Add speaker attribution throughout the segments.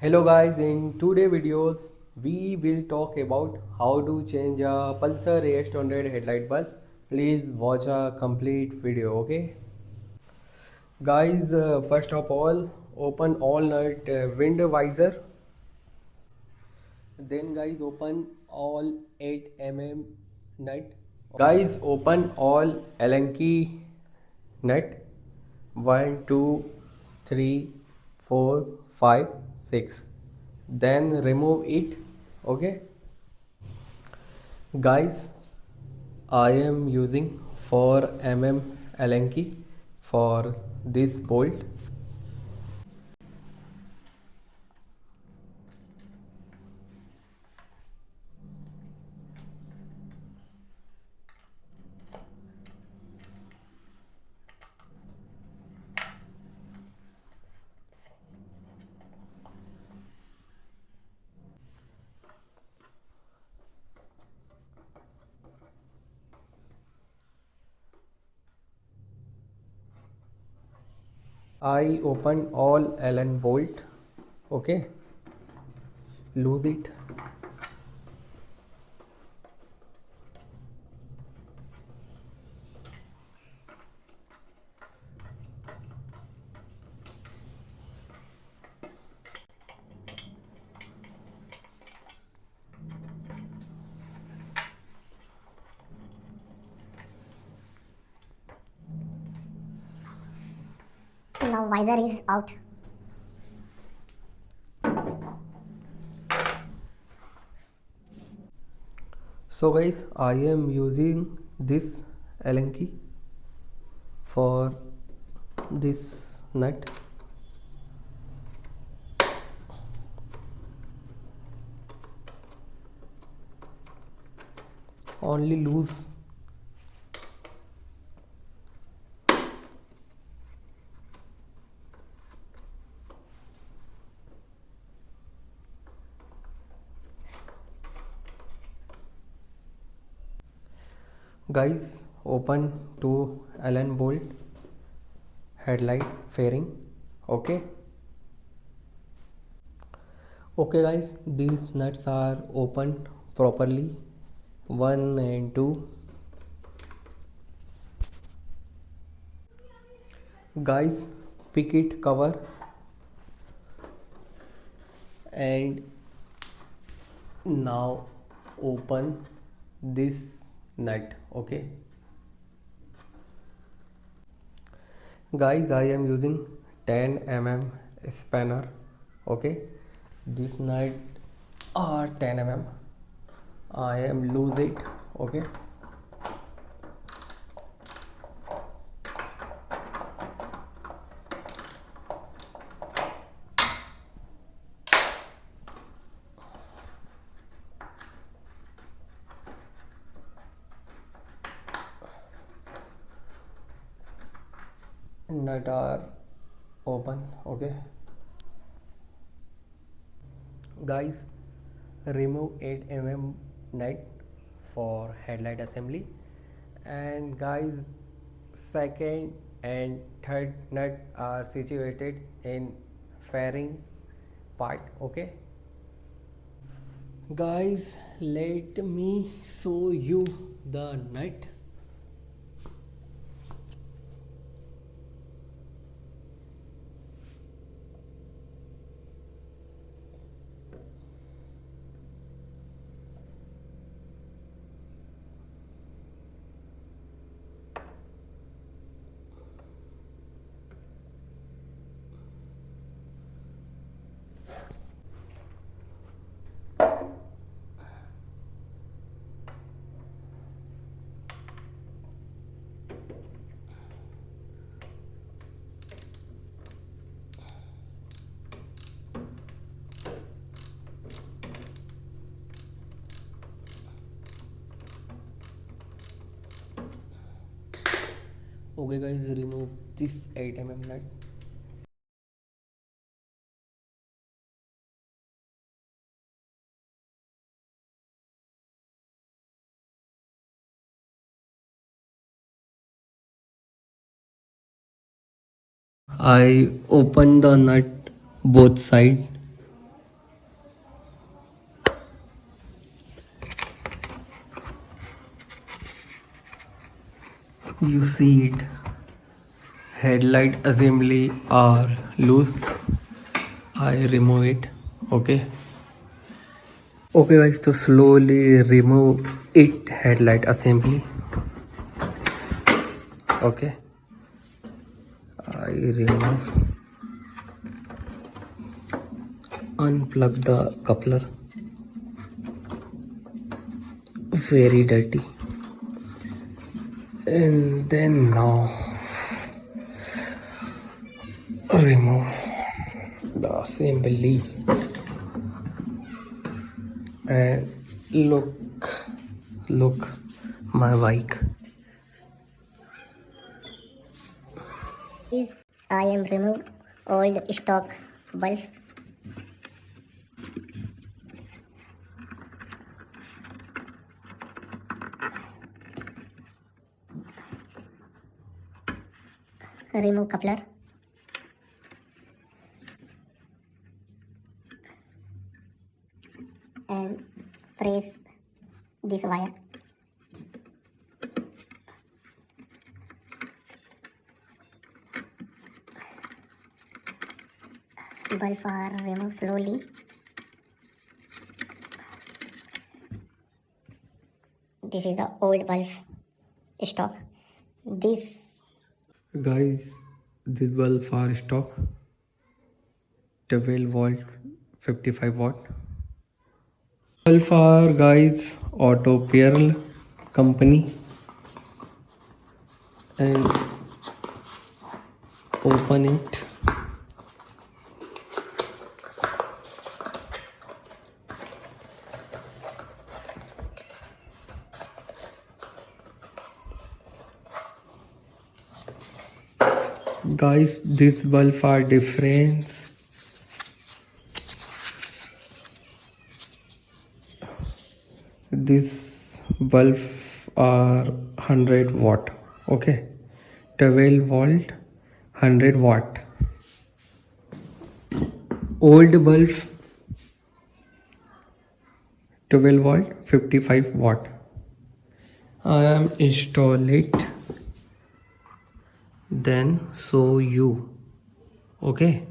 Speaker 1: Hello guys, in today videos we will talk about how to change a Pulsar AX200 headlight bulb. Please watch a complete video, okay? Guys, first of all, open all nut window visor. Then guys, open all 8 mm nut. Guys, open all Allen key nut. 1, 2, 3, 4, 5, 6. Then remove it. Okay, guys, I am using 4 mm Allen key for this bolt. I open all Allen bolt. Okay, lose it.
Speaker 2: Now visor is out.
Speaker 1: So guys, I am using this Allen key for this nut. Only loose. Guys, open to Allen bolt headlight fairing. Okay, okay guys, these nuts are opened properly, 1 and 2. Guys, pick it cover and now open this nut. Okay guys, I am using 10 mm spanner. Okay, this nut are 10 mm. I am lose it. Okay, nut are open. Okay guys, remove 8 mm nut for headlight assembly. And guys, second and third nut are situated in fairing part. Okay guys, let me show you the nut. Okay guys, remove this 8 mm nut. I open the nut both side. You see it. Headlight assembly are loose. I remove it. Okay. Okay guys, so slowly remove it headlight assembly. Okay. I remove. Unplug the coupler. Very dirty. And then now remove the assembly. And look my bike.
Speaker 2: Is I am remove old stock bulb. Remove coupler. And press this wire. Bulb are removed slowly. This is the old bulb stock. This
Speaker 1: Guys, this bulb are stock 12 volt 55 watt. Bulb are guys Auto Pearl company. And open it. Guys, this bulb are different. This bulb are 100 watt. Okay, 12 volt 100 watt. Old bulb 12 volt 55 watt. I am install it, then show you. Okay.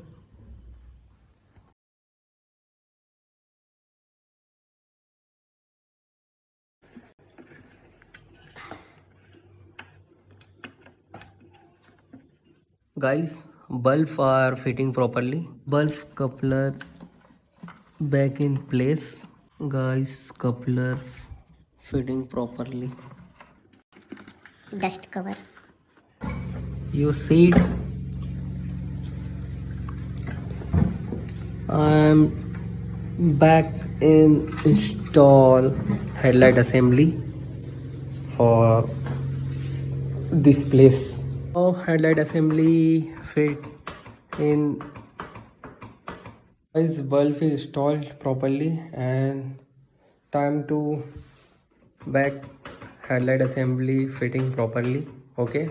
Speaker 1: Guys, bulb are fitting properly. Bulb coupler back in place. Guys, coupler fitting properly.
Speaker 2: dust cover.
Speaker 1: You see it? I'm back in install headlight assembly for this place. Now headlight assembly fit in. This bulb is installed properly and time to back headlight assembly fitting properly. Okay.